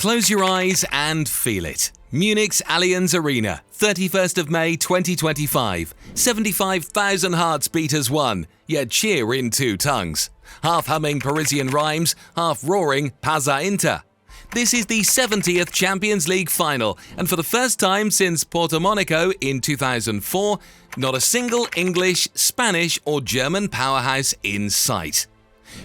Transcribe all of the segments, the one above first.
Close your eyes and feel it. Munich's Allianz Arena, 31st of May 2025. 75,000 hearts beat as one, yet cheer in two tongues. Half humming Parisian rhymes, half roaring Pasa Inter. This is the 70th Champions League final, and for the first time since Porto Monaco in 2004, not a single English, Spanish or German powerhouse in sight.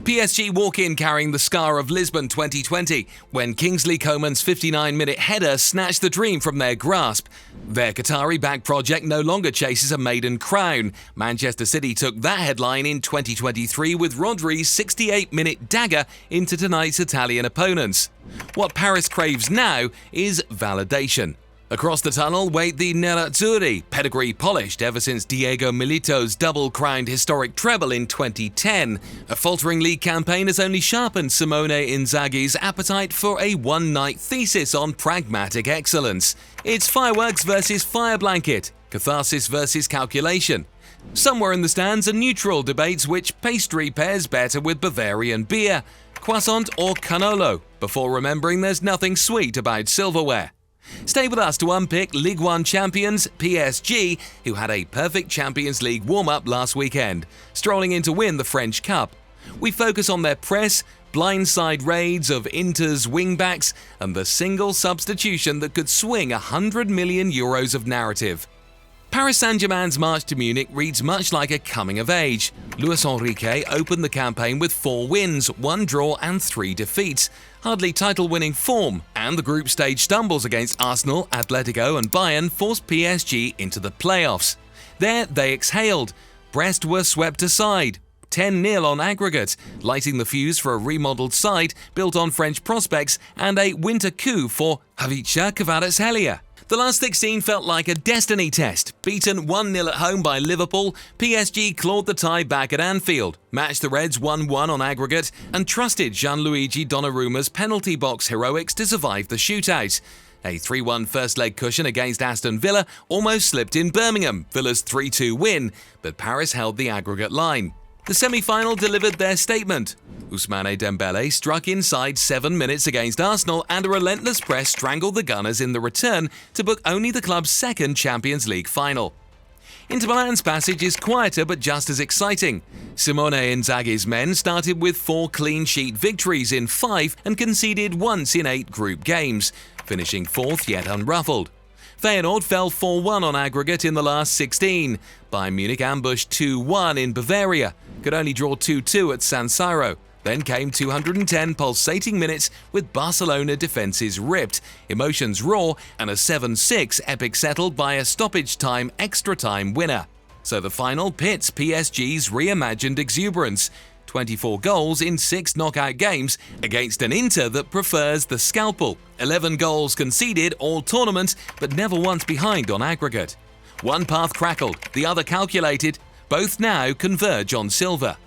PSG walk in carrying the scar of Lisbon 2020, when Kingsley Coman's 59-minute header snatched the dream from their grasp. Their Qatari-backed project no longer chases a maiden crown. Manchester City took that headline in 2023 with Rodri's 68-minute dagger into tonight's Italian opponents. What Paris craves now is validation. Across the tunnel wait the Nerazzurri, pedigree polished ever since Diego Milito's double-crowned historic treble in 2010. A faltering league campaign has only sharpened Simone Inzaghi's appetite for a one-night thesis on pragmatic excellence. It's fireworks versus fire blanket, catharsis versus calculation. Somewhere in the stands, a neutral debates which pastry pairs better with Bavarian beer, croissant or cannolo, before remembering there's nothing sweet about silverware. Stay with us to unpick Ligue 1 champions PSG, who had a perfect Champions League warm-up last weekend, strolling in to win the French Cup. We focus on their press, blindside raids of Inter's wingbacks, and the single substitution that could swing €100 million of narrative. Paris Saint-Germain's march to Munich reads much like a coming of age. Luis Enrique opened the campaign with 4 wins, 1 draw and 3 defeats. Hardly title-winning form, and the group stage stumbles against Arsenal, Atletico and Bayern forced PSG into the playoffs. There they exhaled. Brest were swept aside, 10-0 on aggregate, lighting the fuse for a remodelled side built on French prospects and a winter coup for Ivica Kvaratskhelia. The last 16 felt like a destiny test. Beaten 1-0 at home by Liverpool, PSG clawed the tie back at Anfield, matched the Reds 1-1 on aggregate, and trusted Gianluigi Donnarumma's penalty box heroics to survive the shootout. A 3-1 first-leg cushion against Aston Villa almost slipped in Birmingham, Villa's 3-2 win, but Paris held the aggregate line. The semi-final delivered their statement. Ousmane Dembele struck inside 7 minutes against Arsenal, and a relentless press strangled the Gunners in the return to book only the club's second Champions League final. Inter Milan's passage is quieter but just as exciting. Simone Inzaghi's men started with 4 clean-sheet victories in 5 and conceded once in 8 group games, finishing 4th yet unruffled. Feyenoord fell 4-1 on aggregate in the last 16. Bayern Munich ambushed 2-1 in Bavaria, could only draw 2-2 at San Siro. Then came 210 pulsating minutes with Barcelona defences ripped, emotions raw, and a 7-6 epic settled by a stoppage-time extra-time winner. So the final pits PSG's reimagined exuberance. 24 goals in 6 knockout games against an Inter that prefers the scalpel. 11 goals conceded all tournament, but never once behind on aggregate. One path crackled, the other calculated. Both now converge on silver.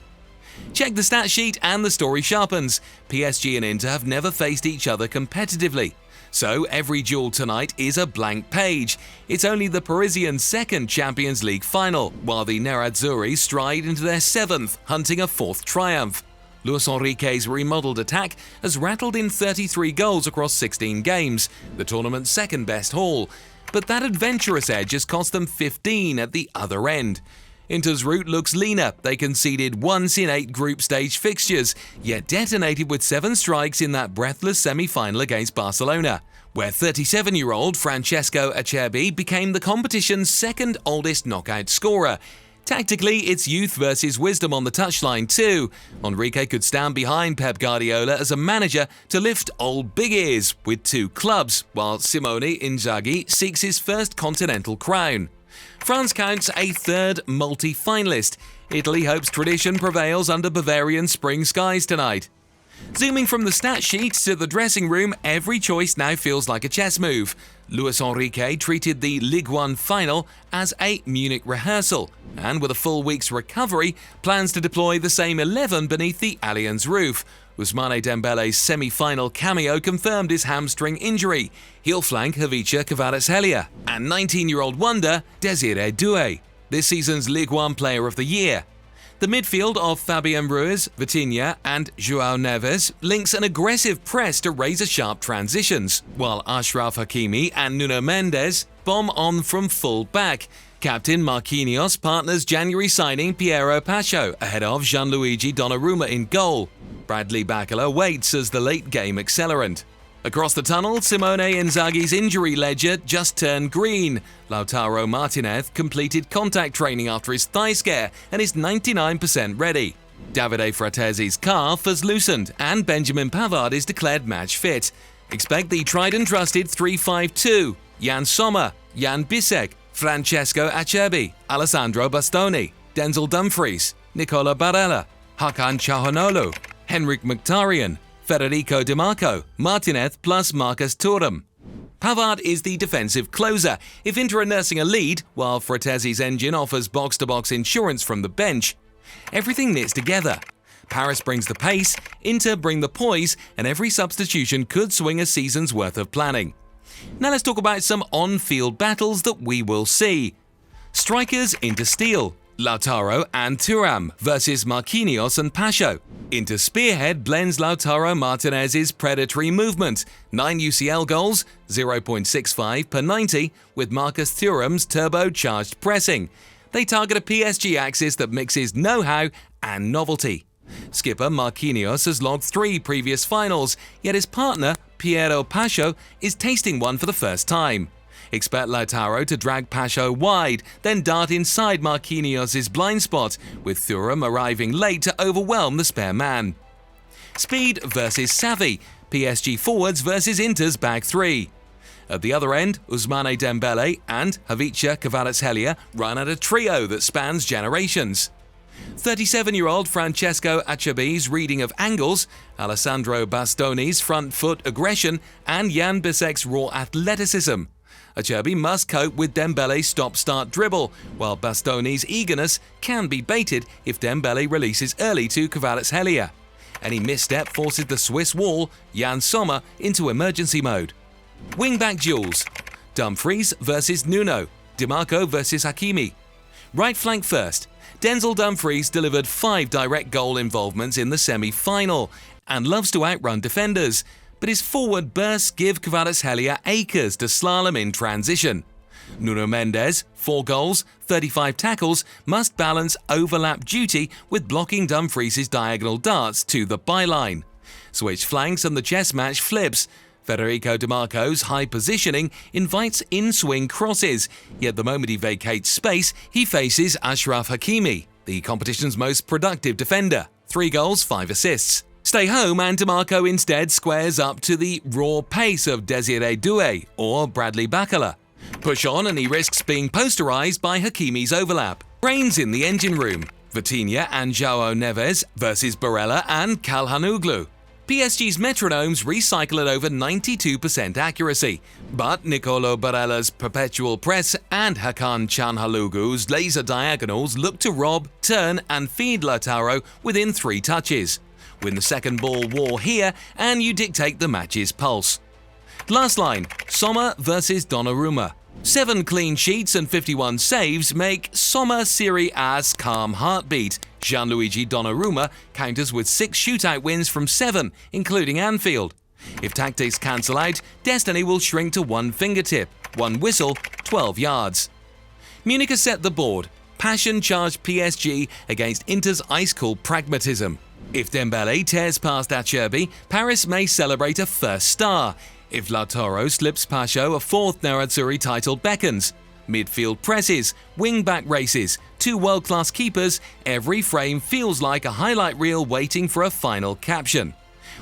Check the stat sheet and the story sharpens. PSG and Inter have never faced each other competitively. So every duel tonight is a blank page. It's only the Parisians' second Champions League final, while the Nerazzurri stride into their 7th, hunting a 4th triumph. Luis Enrique's remodelled attack has rattled in 33 goals across 16 games, the tournament's second best haul. But that adventurous edge has cost them 15 at the other end. Inter's route looks leaner. They conceded once in 8 group stage fixtures, yet detonated with 7 strikes in that breathless semi-final against Barcelona, where 37-year-old Francesco Acerbi became the competition's second oldest knockout scorer. Tactically, it's youth versus wisdom on the touchline too. Enrique could stand behind Pep Guardiola as a manager to lift old big ears with 2 clubs, while Simone Inzaghi seeks his first continental crown. France counts a 3rd multi-finalist. Italy hopes tradition prevails under Bavarian spring skies tonight. Zooming from the stat sheet to the dressing room, every choice now feels like a chess move. Luis Enrique treated the Ligue 1 final as a Munich rehearsal, and with a full week's recovery, plans to deploy the same 11 beneath the Allianz roof. Ousmane Dembele's semi-final cameo confirmed his hamstring injury. He'll flank Ivica Kvaratskhelia and 19-year-old wonder Désiré Doué, this season's Ligue 1 Player of the Year. The midfield of Fabian Ruiz, Vitinha and João Neves links an aggressive press to razor-sharp transitions, while Achraf Hakimi and Nuno Mendes bomb on from full back. Captain Marquinhos partners January signing Piero Pacho ahead of Gianluigi Donnarumma in goal. Bradley Bacala waits as the late-game accelerant. Across the tunnel, Simone Inzaghi's injury ledger just turned green. Lautaro Martinez completed contact training after his thigh scare and is 99% ready. Davide Frattesi's calf has loosened and Benjamin Pavard is declared match fit. Expect the tried and trusted 3-5-2. Jan Sommer, Jan Bissek, Francesco Acerbi, Alessandro Bastoni, Denzel Dumfries, Nicola Barella, Hakan Çalhanoğlu, Henrik Mkhitaryan, Federico Di Marco, Martinez plus Marcus Thuram. Pavard is the defensive closer if Inter are nursing a lead, while Frattesi's engine offers box-to-box insurance from the bench. Everything knits together. Paris brings the pace, Inter bring the poise, and every substitution could swing a season's worth of planning. Now let's talk about some on-field battles that we will see. Strikers into steel. Lautaro and Thuram versus Marquinhos and Pacho. Inter spearhead blends Lautaro Martinez's predatory movement, 9 UCL goals, 0.65 per 90, with Marcus Thuram's turbocharged pressing. They target a PSG axis that mixes know-how and novelty. Skipper Marquinhos has logged 3 previous finals, yet his partner, Piero Pacho, is tasting one for the first time. Expect Lautaro to drag Pacho wide, then dart inside Marquinhos' blind spot, with Thuram arriving late to overwhelm the spare man. Speed versus savvy, PSG forwards versus Inter's back 3. At the other end, Ousmane Dembele and Havica Kvaratskhelia run at a trio that spans generations. 37-year-old Francesco Acerbi's reading of angles, Alessandro Bastoni's front foot aggression, and Jan Bissek's raw athleticism. Acerbi must cope with Dembele's stop-start dribble, while Bastoni's eagerness can be baited if Dembele releases early to Kvaratskhelia. Any misstep forces the Swiss wall, Jan Sommer, into emergency mode. Wing-back duels. Dumfries versus Nuno, Di Marco versus Hakimi. Right flank first. Denzel Dumfries delivered 5 direct goal involvements in the semi-final and loves to outrun defenders, but his forward bursts give Kvaratskhelia acres to slalom in transition. Nuno Mendes, 4 goals, 35 tackles, must balance overlap duty with blocking Dumfries' diagonal darts to the byline. Switch flanks and the chess match flips. Federico Di Marco's high positioning invites in-swing crosses, yet the moment he vacates space, he faces Achraf Hakimi, the competition's most productive defender. 3 goals, 5 assists. Stay home and Di Marco instead squares up to the raw pace of Desiré Doué or Bradley Bacala. Push on and he risks being posterized by Hakimi's overlap. Brains in the engine room. Vitinha and João Neves versus Barella and Çalhanoğlu. PSG's metronomes recycle at over 92% accuracy, but Nicolo Barella's perpetual press and Hakan Çalhanoğlu's laser diagonals look to rob, turn and feed Lautaro within 3 touches. Win the second ball war here and you dictate the match's pulse. Last line, Sommer versus Donnarumma. 7 clean sheets and 51 saves make Sommer Serie A's calm heartbeat. Gianluigi Donnarumma counters with 6 shootout wins from 7, including Anfield. If tactics cancel out, destiny will shrink to 1 fingertip, 1 whistle, 12 yards. Munich has set the board. Passion-charged PSG against Inter's ice-cool pragmatism. If Dembele tears past Acerbi, Paris may celebrate a first star. If Lautaro slips Pacho, a 4th Nerazzurri title beckons. Midfield presses, wing-back races, 2 world-class keepers, every frame feels like a highlight reel waiting for a final caption.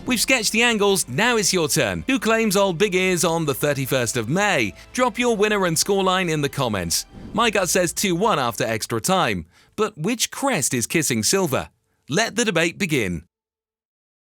We've sketched the angles, now it's your turn. Who claims old big ears on the 31st of May? Drop your winner and scoreline in the comments. My gut says 2-1 after extra time. But which crest is kissing silver? Let the debate begin.